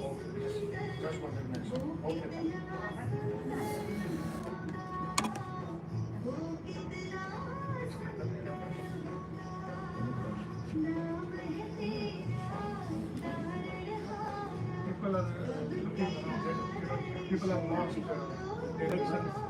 Just 1 minute. People are looking around. People have lost directions.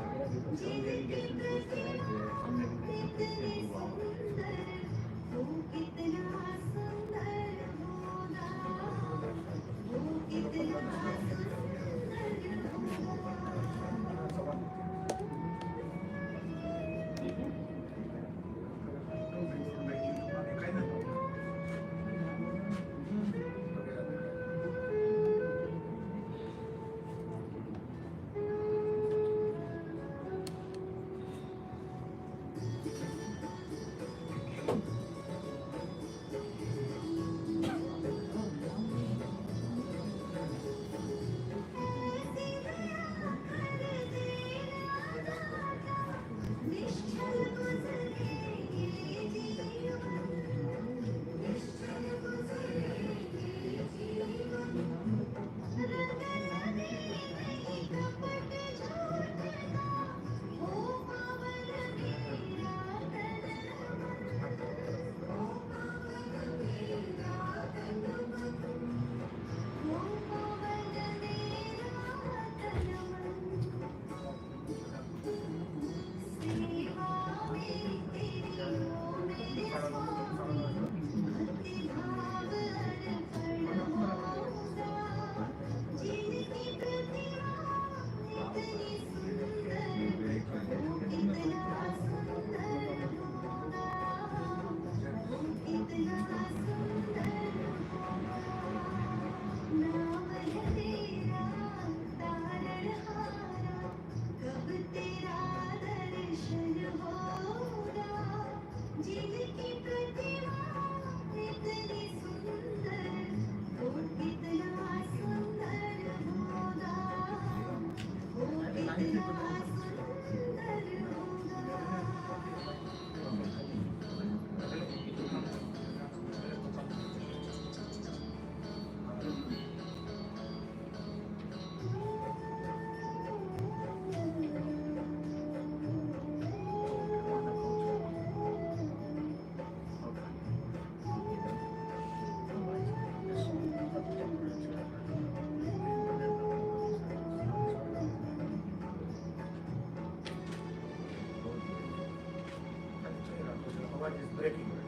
Breaking.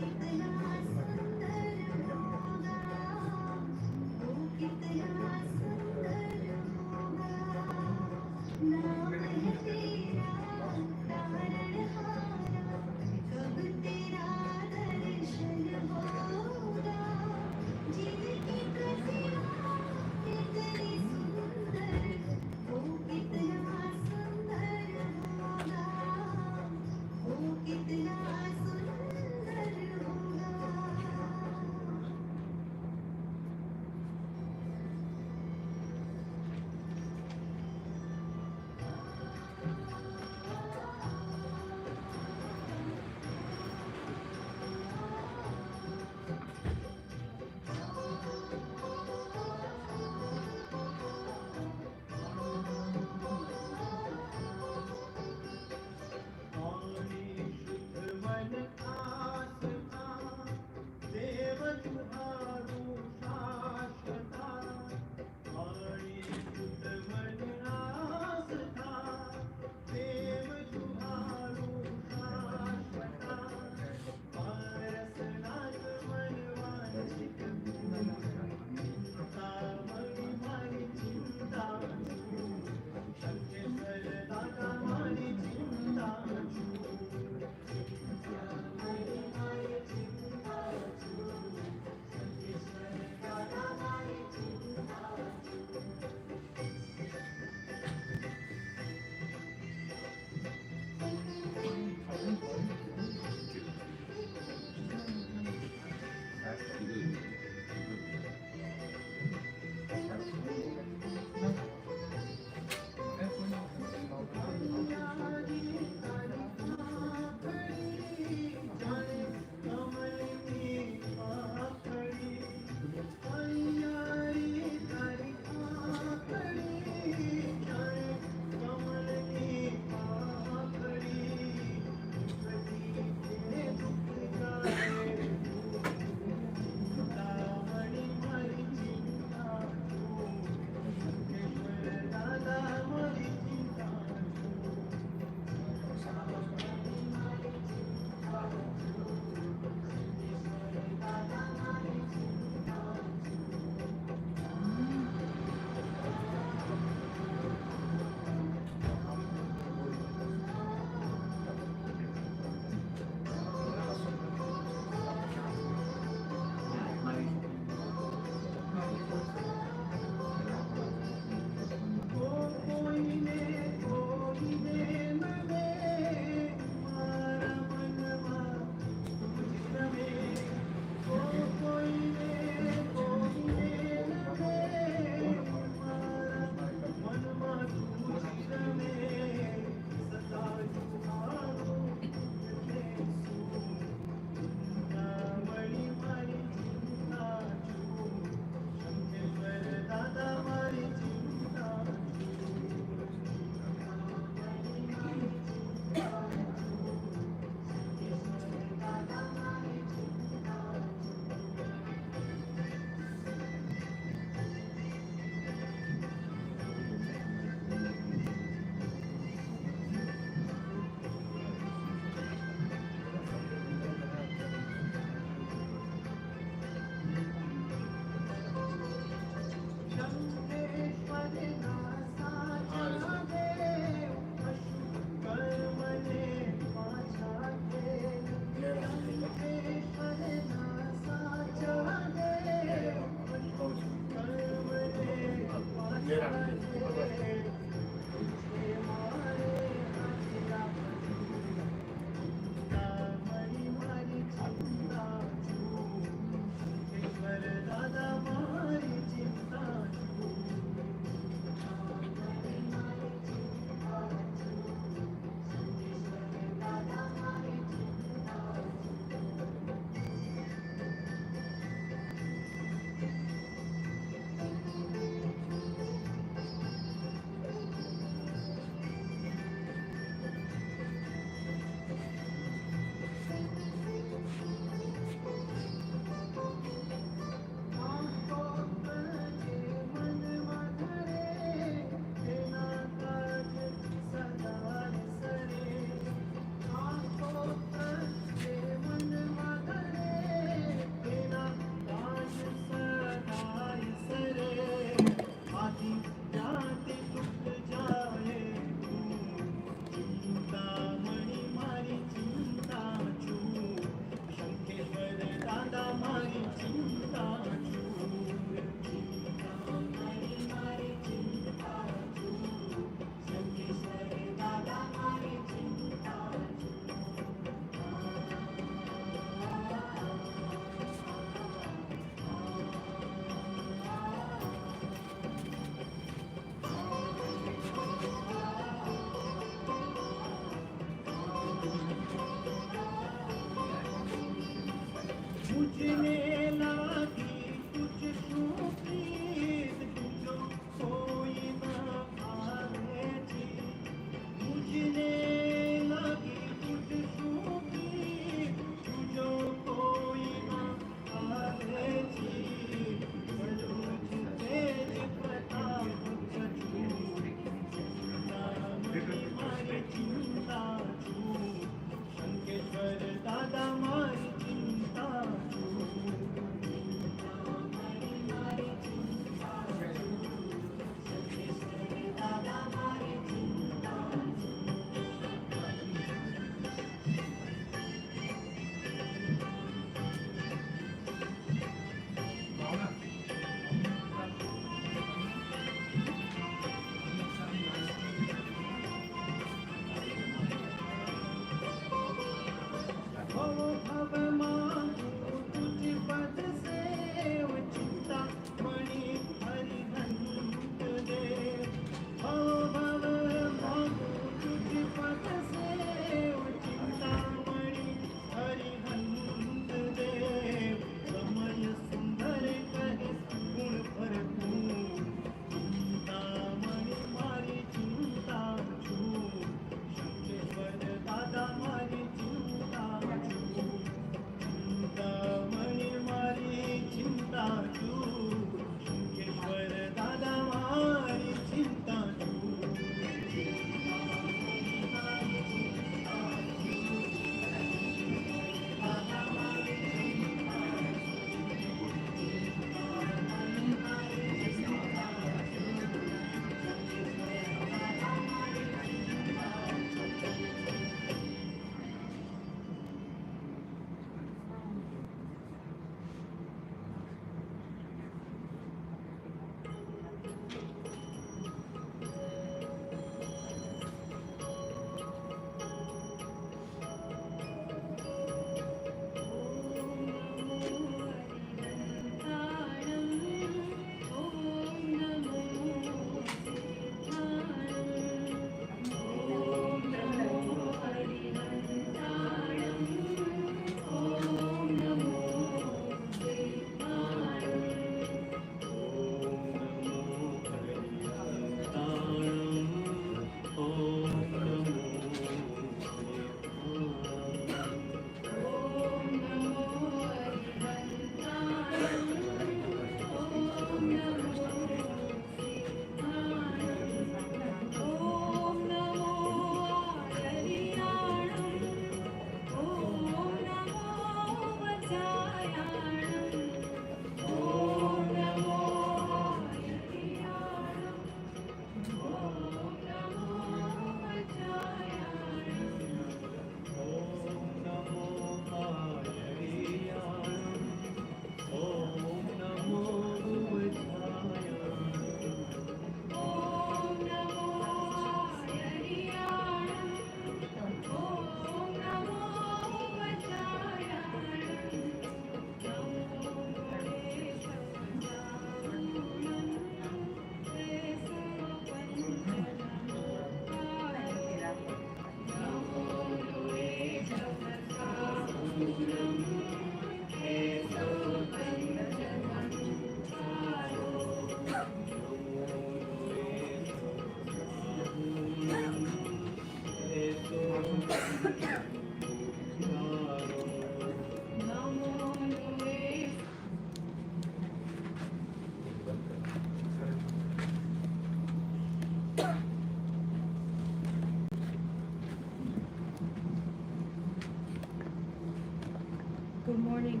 Good morning.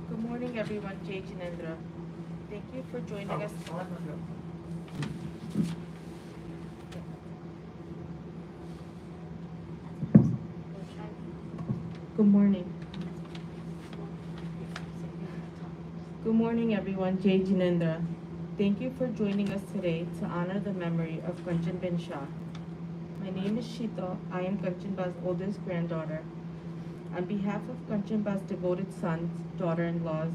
Good morning, everyone. Jay Jinendra. Thank you for joining us. Good morning. Good morning, everyone. Jay Jinendra. Thank you for joining us today to honor the memory of Kanchanben Shah. My name is Shito. I am Kanchanben's oldest granddaughter. On behalf of Kanchanben's devoted sons, daughter-in-laws,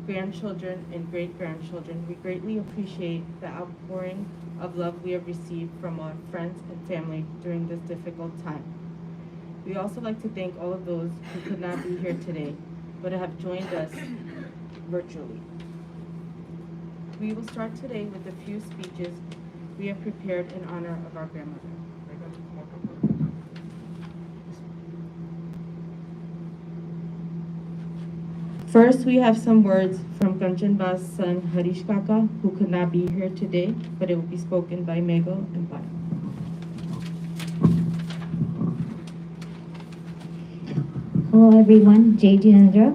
grandchildren, and great-grandchildren, we greatly appreciate the outpouring of love we have received from our friends and family during this difficult time. We also like to thank all of those who could not be here today, but have joined us virtually. We will start today with a few speeches we have prepared in honor of our grandmother. First, we have some words from Kanchanben's son Harish Kaka, who could not be here today, but it will be spoken by Mego and Pai. Hello everyone, Jay Jinendra.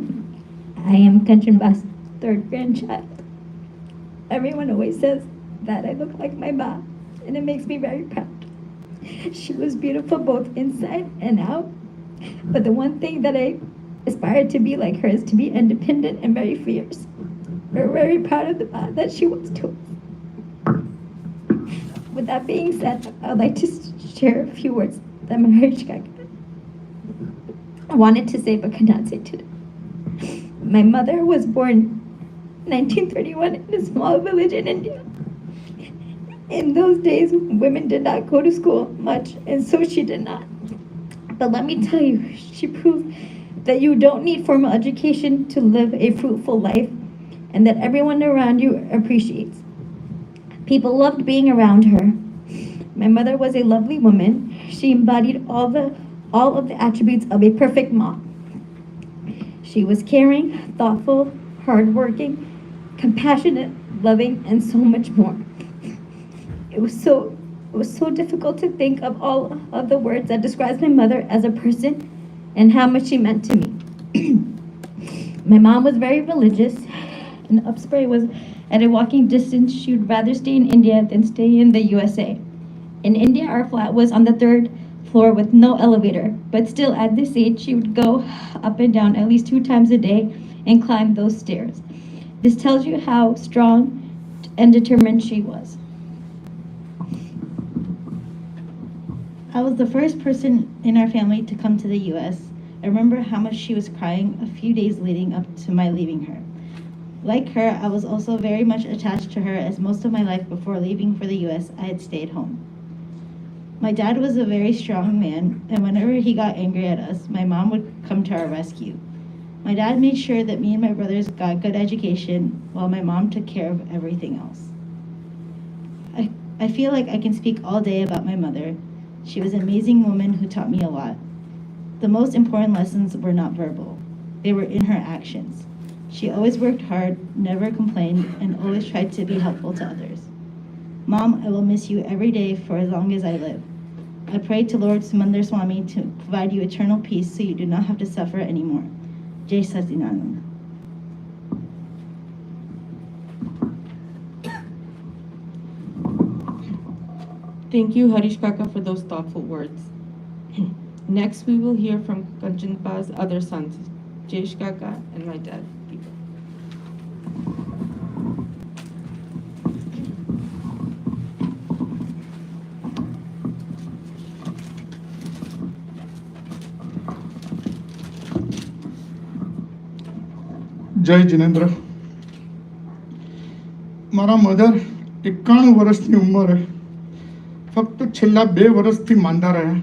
I am Kanchanben's third grandchild. Everyone always says that I look like my mom, and it makes me very proud. She was beautiful both inside and out, but the one thing that I aspired to be like her is to be independent and very fierce. We're very proud of the mom that she was to us. With that being said, I'd like to share a few words that my rich guy wanted to say but could not say today. My mother was born 1931 in a small village in India. In those days, women did not go to school much, and so she did not. But let me tell you, she proved that you don't need formal education to live a fruitful life, and that everyone around you appreciates. People loved being around her. My mother was a lovely woman. She embodied all of the attributes of a perfect mom. She was caring, thoughtful, hardworking, compassionate, loving, and so much more. It was so difficult to think of all of the words that describes my mother as a person and how much she meant to me. My mom was very religious, and Upspray was at a walking distance. She would rather stay in India than stay in the USA. In India, our flat was on the third floor with no elevator, but still at this age, she would go up and down at least 2 times a day and climb those stairs. This tells you how strong and determined she was. I was the first person in our family to come to the US. I remember how much she was crying a few days leading up to my leaving her. Like her, I was also very much attached to her, as most of my life before leaving for the US, I had stayed home. My dad was a very strong man, and whenever he got angry at us, my mom would come to our rescue. My dad made sure that me and my brothers got good education, while my mom took care of everything else. I feel like I can speak all day about my mother. She was an amazing woman who taught me a lot. The most important lessons were not verbal. They were in her actions. She always worked hard, never complained, and always tried to be helpful to others. Mom, I will miss you every day for as long as I live. I pray to Lord Sumandar Swami to provide you eternal peace so you do not have to suffer anymore. Jai Satinanand. Thank you, Harish Kaka, for those thoughtful words. Next, we will hear from Kanchanben's other sons, Jesh Kaka and my dad. જય જિનેન્દ્ર. મારા mother 91 વર્ષની ઉંમરે ફક્ત છેલ્લા 2 વર્ષથી માંદા રહ્યા.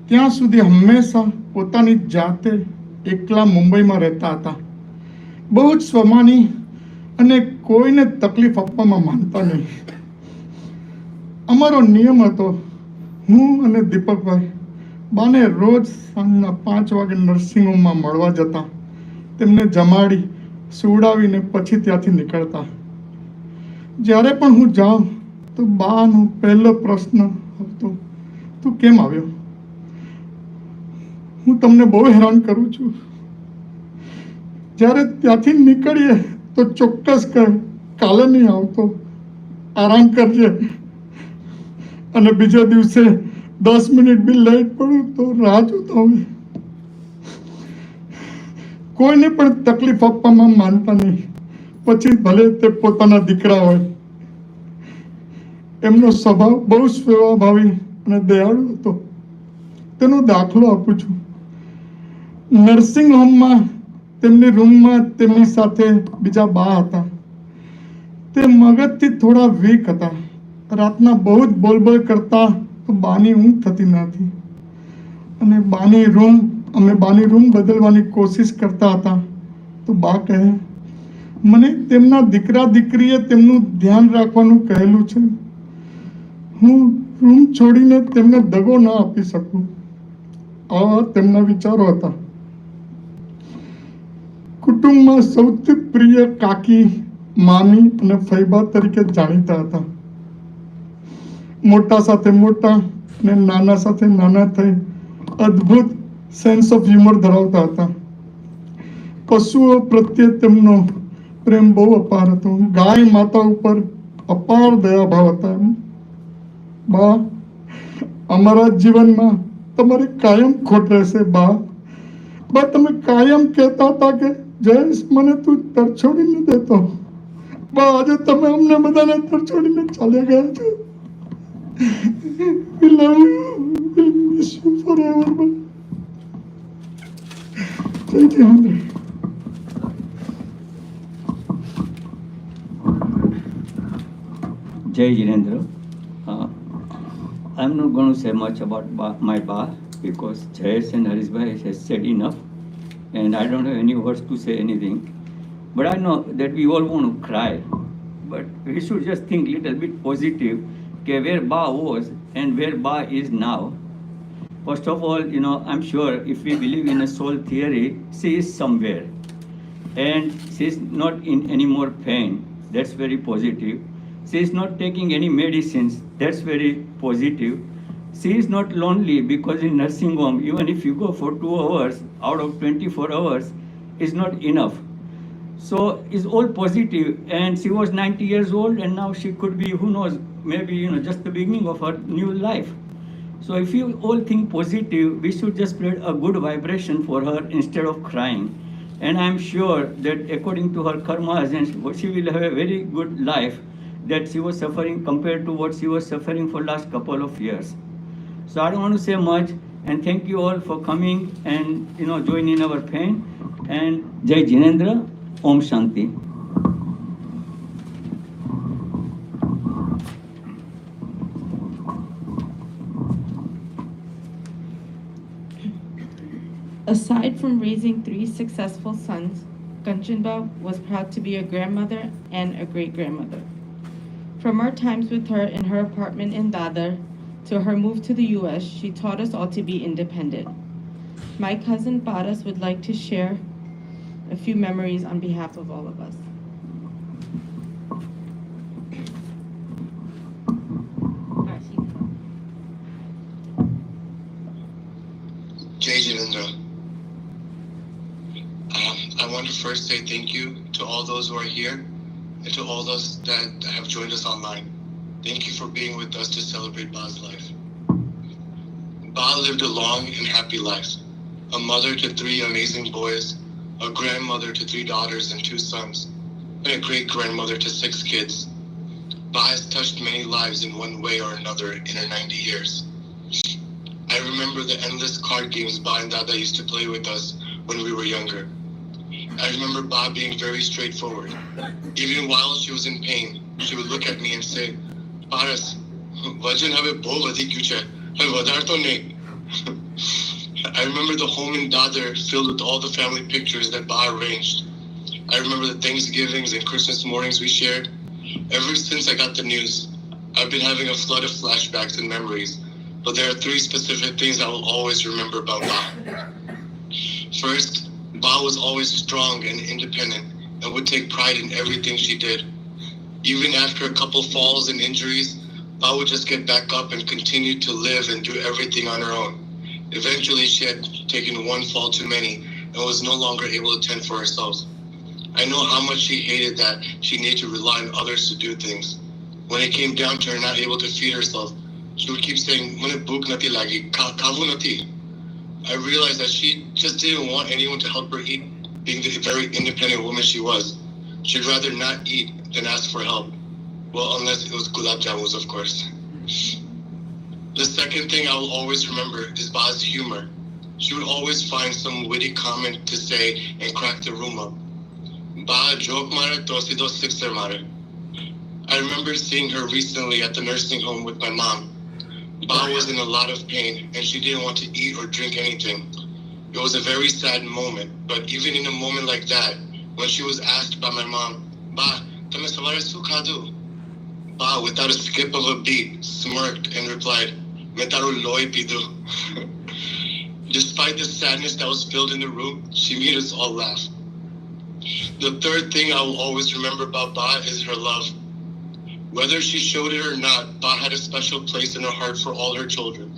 ત્યાં સુધી હંમેશા પોતાની જાતે એકલા મુંબઈમાં રહેતા હતા. બહુ જ સ્વમાની અને કોઈને તકલીફ આપવામાં માનતા નહીં. અમારો નિયમ હતો, હું અને દીપકભાઈ બાને રોજ સાંજના 5 વાગે નર્સિંગ હોમમાં મળવા જતા. તેમને જમાડી સુવડાવીને પછી ત્યાંથી નીકળતા. જ્યારે પણ હું જાઉં તો બાનો પહેલો પ્રશ્ન હતો, તું કેમ આવ્યો? હું તમને બહુ હેરાન કરું છું. જ્યારે ત્યાંથી નીકળીએ તો ચોક્કસ કહે, કાલે નહીં આવતો, આરામ કરજે. અને બીજા દિવસે 10 મિનિટ બી લેટ પડું તો રાહ જોતા હોય. કોઈને પણ તકલીફ આપવામાં માનતા નહીં, પછી ભલે તે પોતાના દીકરા હોય. એમનો સ્વભાવ બહુ સેવાભાવી અને દયાળુ હતો. તેનો દાખલો આપું છું. નર્સિંગ હોમમાં તેમની રૂમમાં તેમની સાથે બીજા બા હતા. તે મગજથી થોડા વીક હતા. રાતના બહુ જ બોલબોલ કરતા તો બાની ઊંઘ થતી નથી. અને અમે બાની રૂમ બદલવાની કોશિશ કરતા હતા તો બા કહે, મને તેમના દીકરા દીકરીએ તેમનું ધ્યાન રાખવાનું કહેલું છે. હું રૂમ છોડીને તેમને દગો ન આપી શકું. આવા તેમના વિચારો હતા. કુટુંબમાં સૌથી પ્રિય કાકી, મામી અને ફૈબા તરીકે જાણીતા હતા. મોટા સાથે મોટા અને નાના સાથે નાના થઈ અદ્ભુત સેન્સ ઓફ હ્યુમર ધરાવતા હતા. પશુઓ પ્રત્યે તેમનો પ્રેમ બહુ અપાર હતો. ગાય માતા ઉપર અપાર દયાભાવ હતા. બા, અમારા જીવનમાં તમારી કાયમ ખોટ રહેશે. બા, તમે કાયમ કહેતા હતા કે જયેશ, મને તું તરછોડી ન દેતો. બા, આજે તમે અમને બધાને તરછોડીને ચાલ્યા ગયા છો. We love you. We'll miss you forever. Jai Jinendra. Jai Jinendra. I'm not going to say much about my ba because Jayesh and Harishbhai has said enough, and I don't have any words to say anything. But I know that we all want to cry, but we should just think a little bit positive, okay, where ba was and where ba is now. First of all, I'm sure if we believe in a soul theory, she is somewhere, and she is not in any more pain. That's very positive. She is not taking any medicines. That's very positive. She is not lonely because in nursing home, even if you go for 2 hours out of 24 hours, is not enough. So it's all positive. And she was 90 years old, and now she could be, who knows, maybe just the beginning of her new life. So if you all think positive, we should just spread a good vibration for her instead of crying. And I'm sure that according to her karmas, and she will have a very good life that she was suffering compared to what she was suffering for last couple of years. So I don't want to say much, and thank you all for coming and joining our pain. And Jai Jinendra, Om Shanti. Aside from raising 3 successful sons, Kanchanben was proud to be a grandmother and a great-grandmother. From our times with her in her apartment in Dadar to her move to the US, she taught us all to be independent. My cousin Paras would like to share a few memories on behalf of all of us. Jai Jinendra. I want to first say thank you to all those who are here and to all those that have joined us online. Thank you for being with us to celebrate Ba's life. Ba lived a long and happy life. A mother to 3 amazing boys, a grandmother to 3 daughters and 2 sons, and a great-grandmother to 6 kids. Ba has touched many lives in one way or another in her 90 years. I remember the endless card games Ba and Dada used to play with us when we were younger. I remember Ba being very straightforward. Even while she was in pain, she would look at me and say, Paras, vajan have bahut vadi kyu chai? Have vadar to nahi. I remember the home in Dadar filled with all the family pictures that Ba arranged. I remember the Thanksgivings and Christmas mornings we shared. Ever since I got the news, I've been having a flood of flashbacks and memories, but there are 3 specific things I will always remember about Ba. First, Ba was always strong and independent and would take pride in everything she did. Even after a couple falls and injuries, Ba would just get back up and continue to live and do everything on her own. Eventually, she had taken 1 fall too many and was no longer able to tend for herself. I know how much she hated that she needed to rely on others to do things. When it came down to her not able to feed herself, she would keep saying, "Mune bhook nati lagi, kavu nati." I realized that she just didn't want anyone to help her eat, being the very independent woman she was. She'd rather not eat than ask for help. Well, unless it was gulab jamuns, of course. The second thing I will always remember is Ba's humor. She would always find some witty comment to say and crack the room up. Ba joke mare to sido sixer mare. I remember seeing her recently at the nursing home with my mom. Ba was in a lot of pain and she didn't want to eat or drink anything. It was a very sad moment, but even in a moment like that, when she was asked by my mom, Ba, tame savare su khadu? Ba, without a skip of a beat, smirked and replied, Metaru loy pidu. Despite the sadness that was filled in the room, she made us all laugh. The third thing I will always remember about Ba is her love. Whether she showed it or not, Ba had a special place in her heart for all her children.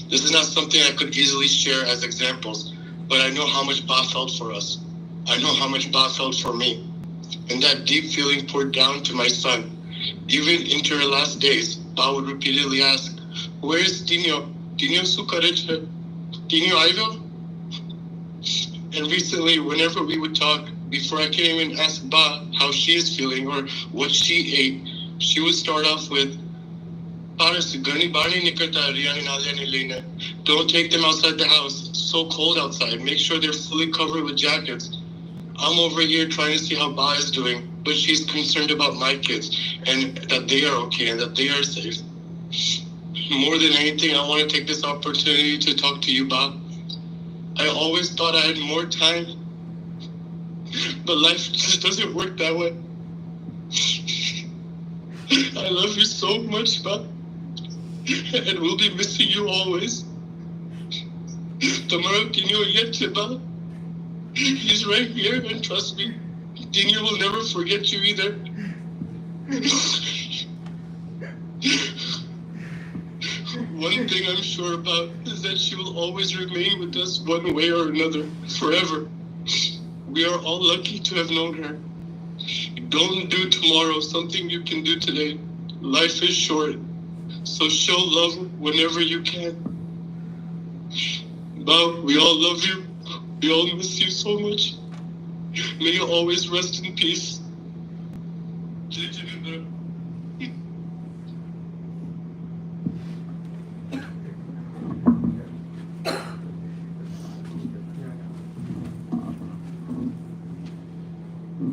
This is not something I could easily share as examples, but I know how much Ba felt for us. I know how much Ba felt for me. And that deep feeling poured down to my son. Even into her last days, Ba would repeatedly ask, "Where is Tino? Tino su courage? Tino Ivo?" And recently, whenever we would talk, before I can even ask Ba how she is feeling or what she ate, she would start off with, Paris, ઘણી બહાર નહીં નીકળતા રિયાની નાલિયાને લઈને. Don't take them outside the house. So cold outside. Make sure they're fully covered with jackets. I'm over here trying to see how Ba is doing, but she's concerned about my kids and that they are okay and that they are safe. More than anything, I want to take this opportunity to talk to you, Ba. I always thought I had more time, but life just doesn't work that way. I love you so much, Ba, and we'll be missing you always. Tomorrow, Dino yet, Ba. He's right here, and trust me, Dino will never forget you either. One thing I'm sure about is that she will always remain with us one way or another, forever. We are all lucky to have known her. Don't do tomorrow something you can do today. Life is short, so show love whenever you can. Bow, we all love you. We all miss you so much. May you always rest in peace. Jai Jinendra.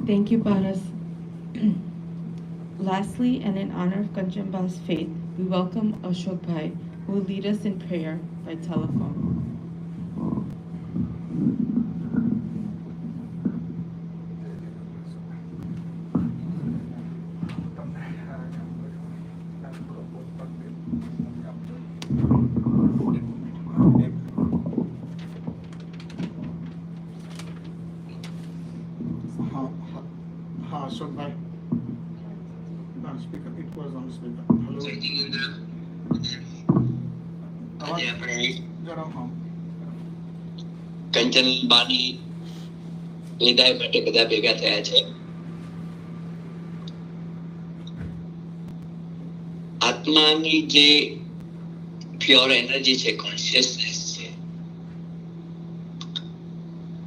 Thank you, Paras. Lastly, and in honor of Kanchanben's faith, we welcome Ashok Bhai, who will lead us in prayer by telephone. Ashok bhai. On speaker. It was on speaker. Hello. જય જિનેન્દ્ર. આજે આપણે જરા હા. કંચનબાની વિદાય માટે બધા ભેગા થયા છે. આત્માની જે પ્યોર એનર્જી છે, કોન્શિયસનેસ છે,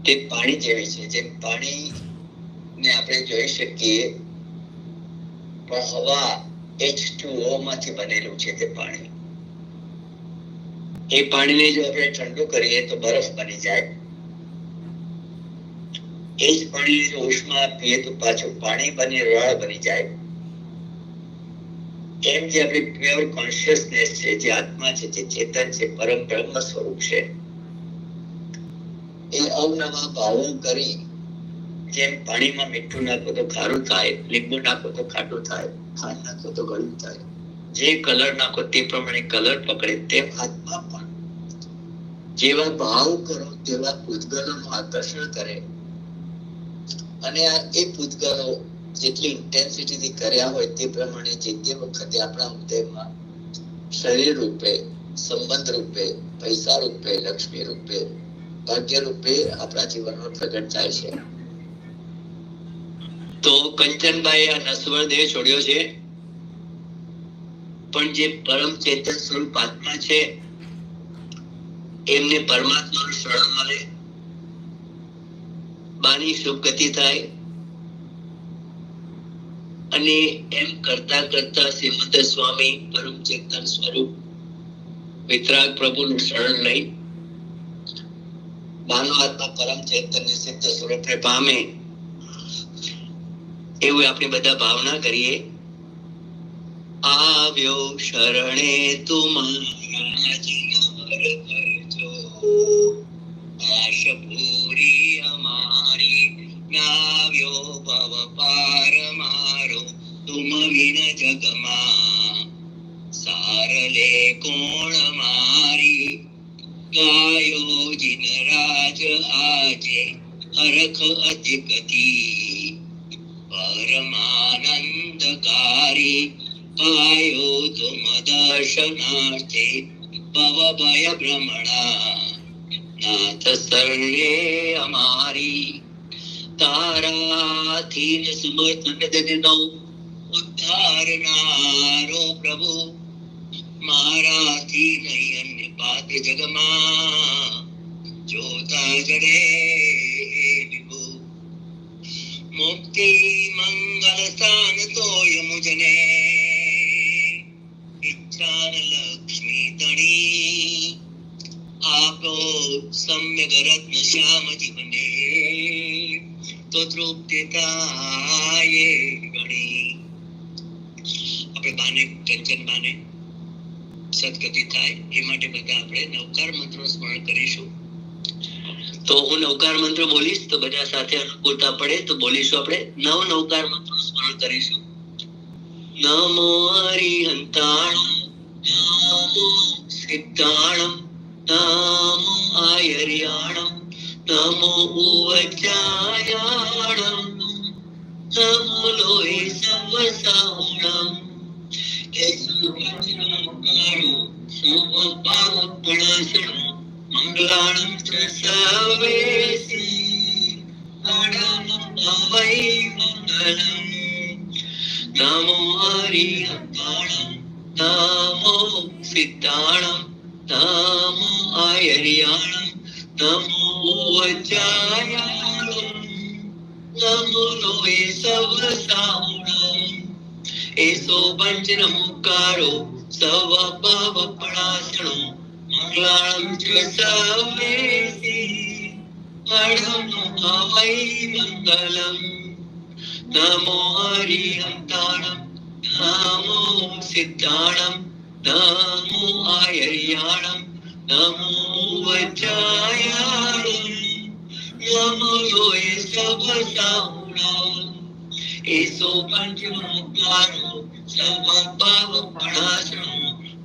તે પાણી જેવી છે. જેમ પાણી ને આપણે જોઈ શકીએ, પણ હવા H2O માંથી બનેલું છે તે પાણી. એ પાણીને જો આપણે ઠંડુ કરીએ તો બરફ બની જાય. એ જ પાણીને જો ઉષ્મા આપીએ તો પાછું પાણી બની રળ બની જાય. એમ જે આપણી પ્યોર કોન્શિયસનેસ છે, જે આત્મા છે, જે ચેતન છે, પરમ બ્રહ્મ સ્વરૂપ છે, એ અવનવા ભાવો કરી જેમ પાણીમાં મીઠું નાખો તો ખારું થાય, લીંબુ નાખો તો ખાટું થાય, ખાંડ નાખો તો ગળ્યું થાય, જે કલર નાખો તે પ્રમાણે કલર પકડે, તેમ આત્મા પણ જેવા ભાવ કરો તેવા પૂતગલોનું આકર્ષણ કરે. અને આ એ પૂતગલો જેટલી ઇન્ટેન્સિટીથી કર્યા હોય તે પ્રમાણે જે તે વખતે આપણા હૃદયમાં શરીર રૂપે, સંબંધ રૂપે, પૈસા રૂપે, લક્ષ્મી રૂપે, ભાગ્ય રૂપે આપણા જીવનમાં પ્રગટ થાય છે. તો કંચનબાઈ આ નશ્વર દેહ છોડ્યો છે, પણ જે પરમ ચેતન સ્વરૂપ આત્મા છે એમને પરમાત્માનું શરણ મળે, બાની શુભ ગતિ થાય. અને એમ કરતા કરતા શ્રીમંત સ્વામી પરમ ચેતન સ્વરૂપ વિતરાગ પ્રભુનું શરણ લઈ બાનો આત્મા પરમ ચેતનને સિદ્ધ સ્વરૂપને પામે, એવું આપણે બધા ભાવના કરીએ. આવ્યો શરણે તું આશ પૂરી અમારી, નાવ્યો ભવ પાર મારો તુમ વિન જગમાં, સારલે કોણ મારી, ગાયો જીન રાજ આજે હરખ અધિકતી, પરમાનંદકારી પાયો તુમ દર્શનાર્થે ભવ ભય ભ્રમણા, નાથ સર્વે અમારી, તારાથી સમર્થન જગનો ઉદ્ધારનારો પ્રભુ, મારાથી નહીં અન્ય પાદ જગમાં, જોતા જડે વિભુ, મુક્તિ મંગલ સ્થાન તોય મુજને, ઇચ્છ ત્રાણ લક્ષ્મી તણી આપો સમ્યક રત્ન શ્યામ જીવને તો તૃપ્તિ થાય ગણી. આપણે બાને કંચન બાને સદગતિ થાય એ માટે બધા આપણે નવકાર મંત્રો સ્મરણ કરીશું. તો હું નવકાર મંત્ર બોલીશ તો બધા સાથે અનુકૂળતા પડે તો બોલીશું. આપણે નવકાર મંત્રો સ્મરણ કરીશું. નમો હરિહંતાણમ નમો સિદ્ધાણમ નમો આયર્યાણમ નમો ઉવચાયાણમ નમો લોહી સવસાહુણમ મંગલાણમ ચ સર્વેસી વૈ મંગલમ. નમો હરિહંતાણમ નમો સિદ્ધાણમ નમો આયર્યાણમ નમો વચાયાણમ નમો લોહે સવસાહુણમ. એસો પંચ નમોકારો સવ પવપણાસણો મંગલાણમ ચ સર્વેસી પરમો વૈ મંગલમ. નમો હરિહંતાણમ નમો સિદ્ધાણમ નમો આયર્યાણમ નમો વચાયાણમ નમો લોહે સવસાહુણમ. એસો પંચ નમોકારો સવ પવપણાસણો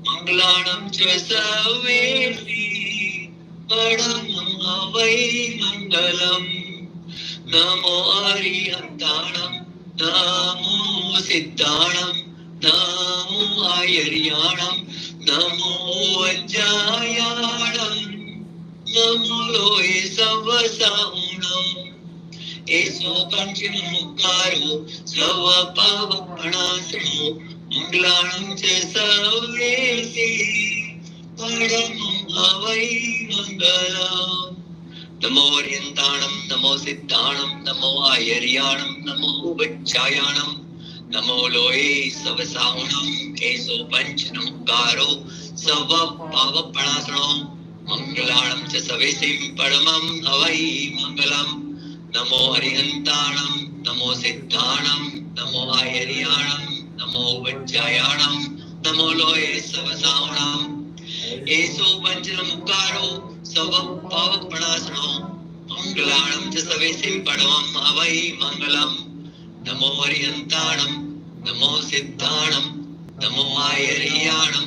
મંગલાણમ ચ સર્વેસી પરમો વૈ મંગલમ. નમો હરિહંતાણમ નમો સિદ્ધાણમ નમો આયર્યાણમ નમો વચાયાણમ નમો લોહે સવસાહુણમ. એસો પંચ નમોકારો સવ પવપણાસણો મંગલાણમ ચ સર્વેસી પરમો વૈ મંગલમ. નમો હરિહંતાણમ નમો સિદ્ધાણમ નમો આયર્યાણમ નમો વચાયાણમ નમો લોહે સવસાહુણમ. એસો પંચ નમોકારો સવ પવપણાસણો મંગલાણમ ચ સર્વેસી પરમં વૈ મંગલમ. નમો હરિહંતાણમ નમો સિદ્ધાણમ નમો આયર્યાણમ નમો વચાયાણમ નમો લોહે સવસાહુણમ. એસો પંચ નમોકારો સવ પવપણાસણો મંગલાણમ ચ સર્વેસી પરમં વૈ મંગલમ. નમો હરિહંતાણમ નમો સિદ્ધાણમ નમો આયર્યાણમ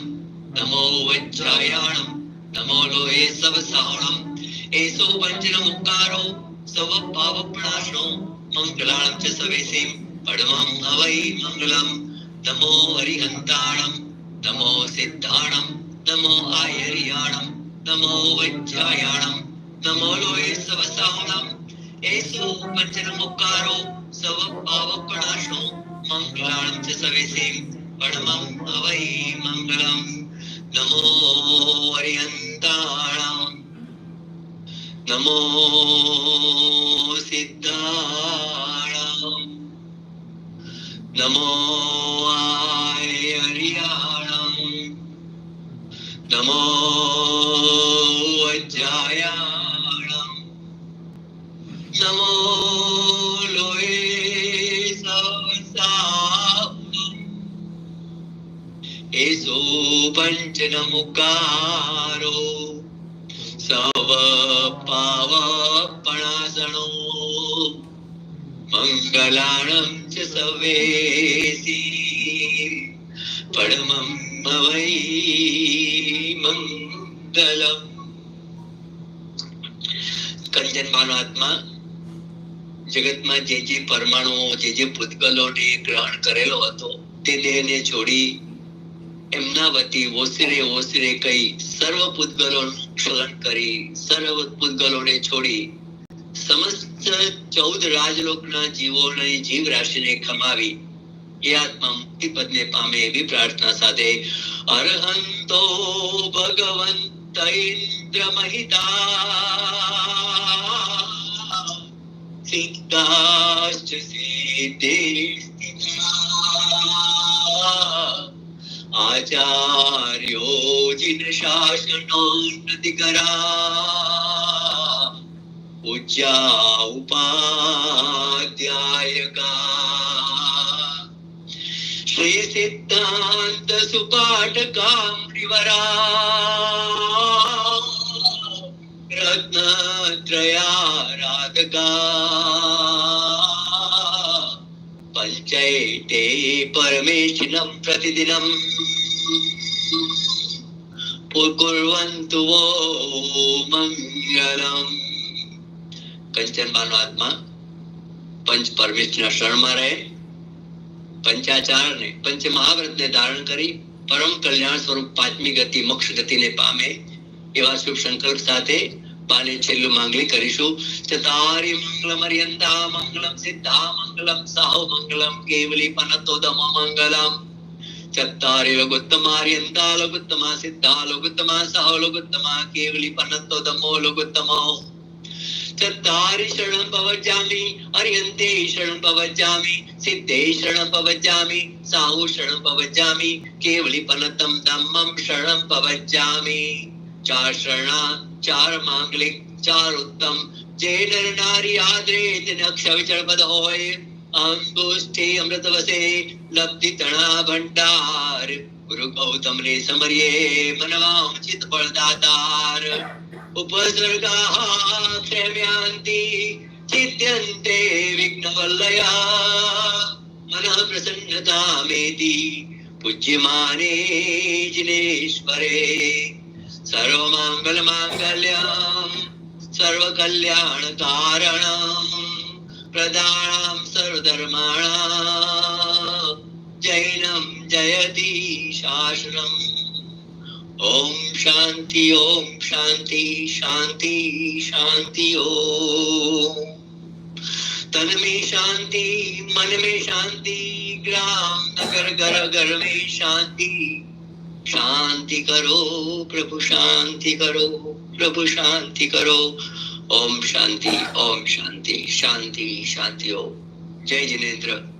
નમો વચાયાણમ નમો લોહે સવસાહુણમ. એસો પંચ નમોકારો સવ પવપણાસણો મંગલાણમ ચ સર્વેસી પરમં વૈ મંગલમ. નમો હરિહંતાણમ નમો સિદ્ધાણમ નમો આયર્યાણમ નમો વચાયાણમ નમો લોહે સવસાહુણમ. એસો પંચ નમોકારો સવ પવપણાસણો મંગલાણમ ચ સર્વેસી પરમં વૈ મંગલમ. નમો હરિહંતાણમ નમો સિદ્ધાણમ નમો આયર્યાણમ નમો વચાયાણમ નમો લોહે સવસાહુણમ. એસો પંચ નમોકારો સવ પવપણાસણો મંગલાણમ ચ સર્વેસી પરમં વૈ મંગલમ. કંચનબાનો આત્મા જગતમાં જે પરમાણુઓ જે ભૂતગલોને ગ્રહણ કરેલો હતો તે દેહને છોડી એમના વતી ઓસરે કઈ સર્વ પૂતગલોનું ક્ષલન કરી સર્વ પૂતગલોને છોડી સમસ્ત 14 રાજલોકના જીવોની જીવ રાશિને ખમાવી એ આત્મા મુક્તિ પદને પામે એવી પ્રાર્થના સાથે અરહંતો ભગવંત ઇન્દ્ર મહિતા સિદ્ધાશ્ચ સિદ્ધિ आचार्योजिन शासनोन्नति करा पूज्या उपाध्यायका श्री सिद्धांत सुपाठकाम्रिवरा रत्नत्रयाराधका पंचैते परमेशिनं प्रतिदिनं कुर्वन्तु वो मंगलम। कंचनबानो आत्मा पंच परमेश्वરના શરણમાં રહે, પંચાચાર ને પંચ મહાવ્રત ને ધારણ કરી પરમ કલ્યાણ સ્વરૂપ પાંચમી ગતિ મોક્ષ ગતિને પામે એવા શુભ સંકલ્પ સાથે બાને છેલ્લું માંગલી કરીશું. ચતારી મંગલમ અર્યંતા મંગલમ સિદ્ધા મંગલમ સાહો મંગલમ કેવલી પનતોદમ મંગલમ. ચતારી લઘુત્તમાર્યંતા લઘુત્તમા સિદ્ધા લઘુત્તમા સાહો લઘુત્તમા કેવલી પનતોદમો લઘુત્તમો. ચતારી શરણં પવજ્જામિ અર્યન્તે શરણં પવજ્જામિ સિદ્ધે શરણં પવજ્જામિ સાહુ શરણં પવજ્જામિ કેવલી પનતમ ધમ્મમ શરણં પવજ્જામિ. ચાર શરણા, ચાર માંગલિક, ચાર ઉત્તમ, જે નર નારી આદરે તેને અક્ષય વિચળ પદ હોય. અંગુષ્ઠી અમૃત વસે લબ્ધિ તણા ભંડાર. ગુરુ ગૌતમ ને સમરીએ મનવા ઉચિત ફળદાતાર. ઉપસર્ગા ક્ષમ્યાન્તિ ચિત્યન્તે વિઘ્નવલ્લયા. મનઃ પ્રસન્નતા મેતિ પૂજ્યમાને જિનેશ્વરે. સર્વમંગલ માંગલ્યમ સર્વકલ્યાણ કારણમ પ્રદાનમ સર્વધર્માણામ જૈનમ જયતિ શાસનમ. ઓમ શાંતિ ઓમ શાંતિ શાંતિ શાંતિ ઓમ. तन में शांति मन में शांति ग्राम नगर घर घर में शांति. शांति करो प्रभु शांति करो प्रभु शांति करो. ओम शांति शांति शांति ओम. जय जिनेन्द्र.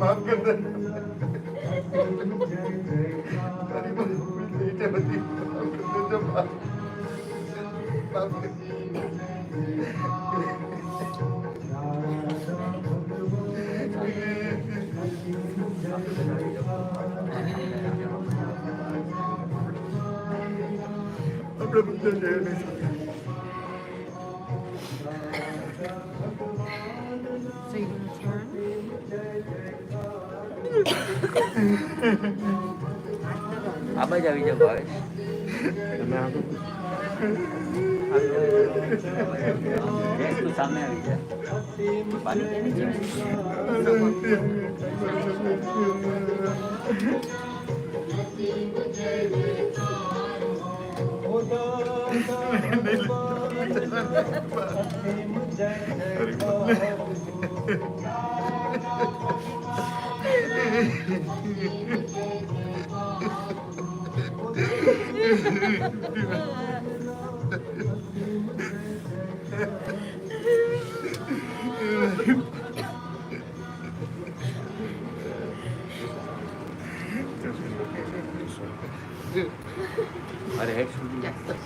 माफ कर दे अपने बच्चे So you're gonna turn? આબા જ આવી જાવ ભાઈ જયેશ તું સામે આવી જા अरे हेड शूट ना करो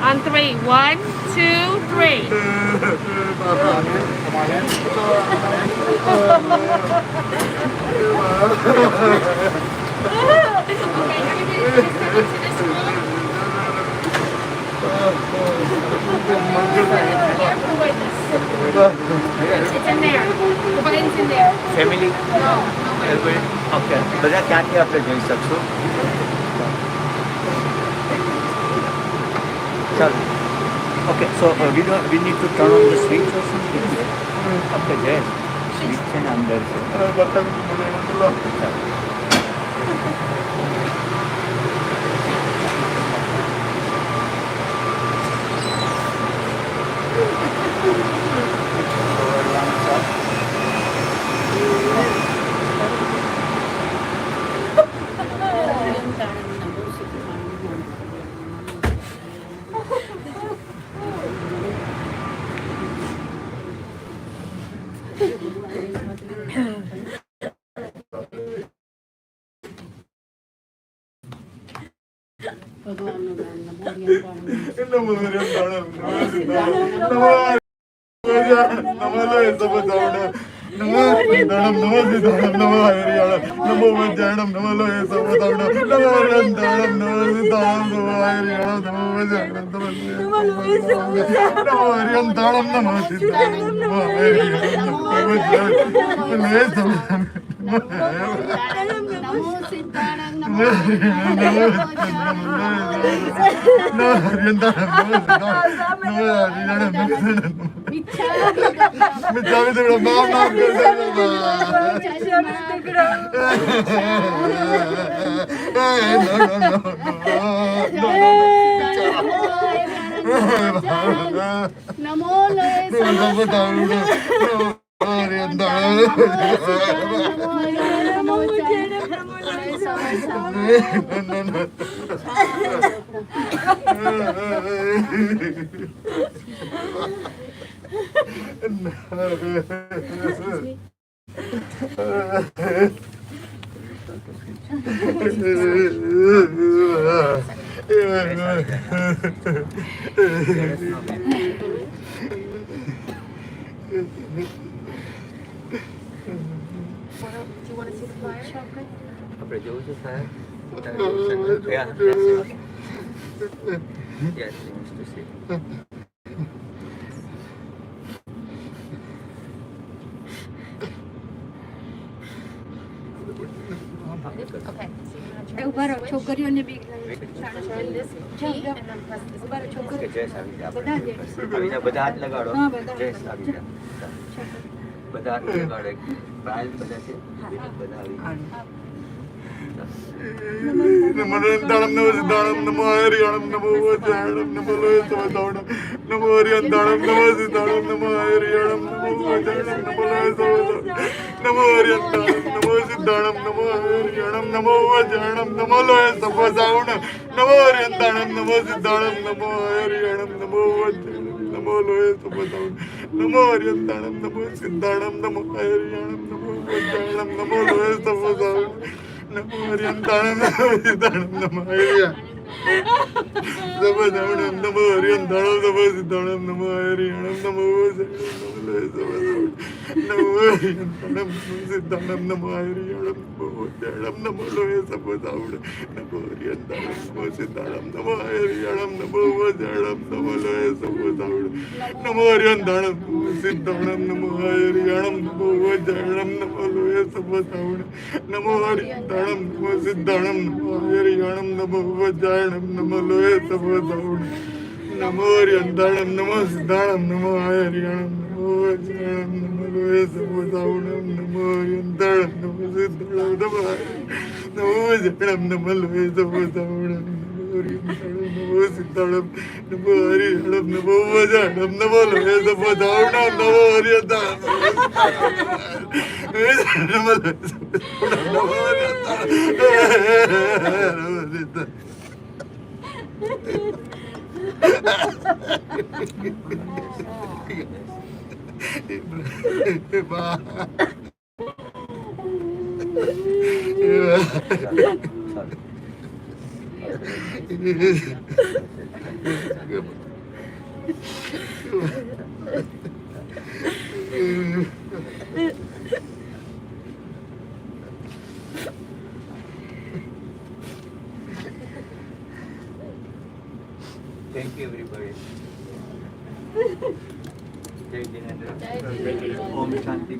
On three. 1, 2, 3. It's in there. The button's in there. Family okay બધા ક્યાંથી આપણે જોઈ શકશું ચાલો okay so we need to turn on the switch or something okay Jayesh switch છે ને અંદર છે ચાલો Orientanam Namo Siddhanam Namo Hariyanam Namo Vajayanam Namo Loya Savathanam Namo Orientanam Namo Siddhanam Namo Hariyanam Namo Vajayanam Namo Orientanam Namo Siddhanam Namo Hariyanam Namo Vajayanam नमो सिद्धाणं नमो Namo Orientanam Namo Siddhanam Namo Hariyanam Namo नमो लोय આપણે જોવું છે સાહેબ Yeah, that's it. Yes, he wants to see. ઉભા રહો છોકરીઓને બી કે જયેશ આવી જા બધા હાથ લગાડો જયેશ આવી જા બધા હાથ લગાડો પ્રાઇલ બધા છે બધા આવી Namo Orientanam Namo Siddhanam Namo Hariyanam Namo Vajayanam Namo Loya Savathanam Namo Orientanam Namo Siddhanam Namo Hariyanam Namo Vajayanam Namo Loya Savathanam Namo Orientanam Namo Siddhanam Namo Hariyanam Namo Vajayanam Namo Loya Savathanam Namo Orientanam Namo Siddhanam Namo Hariyanam Namo Vajayanam Namo Loya Savathanam Namo Orientanam Namo Siddhanam Namo Hariyanam Namo Vajayanam Namo Loya Savathanam Namo Orientanam Namo Siddhanam Namo Hariyanam Savathanam Namo Orientanam Namo Siddhanam Namo Hariyanam Namo Vajayanam Namo Orientanam Namo Siddhanam Namo Hariyanam Namo Vajayanam Namo Loya Savathanam Namo Orientanam Namo Siddhanam Namo Hariyanam Namo Vajayanam Namo Loya Savathanam Namo Orientanam Namo Siddhanam Namo Hariyanam Namo Vajayanam Namo Loya Savathanam Namo Orientanam Namo Siddhanam Namo Hariyanam Namo Vajayanam Namo Loya Savathanam Namo Orientanam Namo Siddhanam Namo Hariyanam Namo Vajayanam Namo Loya Savathanam Namo Orientanam Namo Siddhanam Namo Vajayanam Namo Loya Savathanam Namo Siddhanam Namo Hariyanam Namo Vajayanam Namo Loya Savathanam Namo Orientanam Namo Thank you everybody. Jai Jinendra. Om Shanti.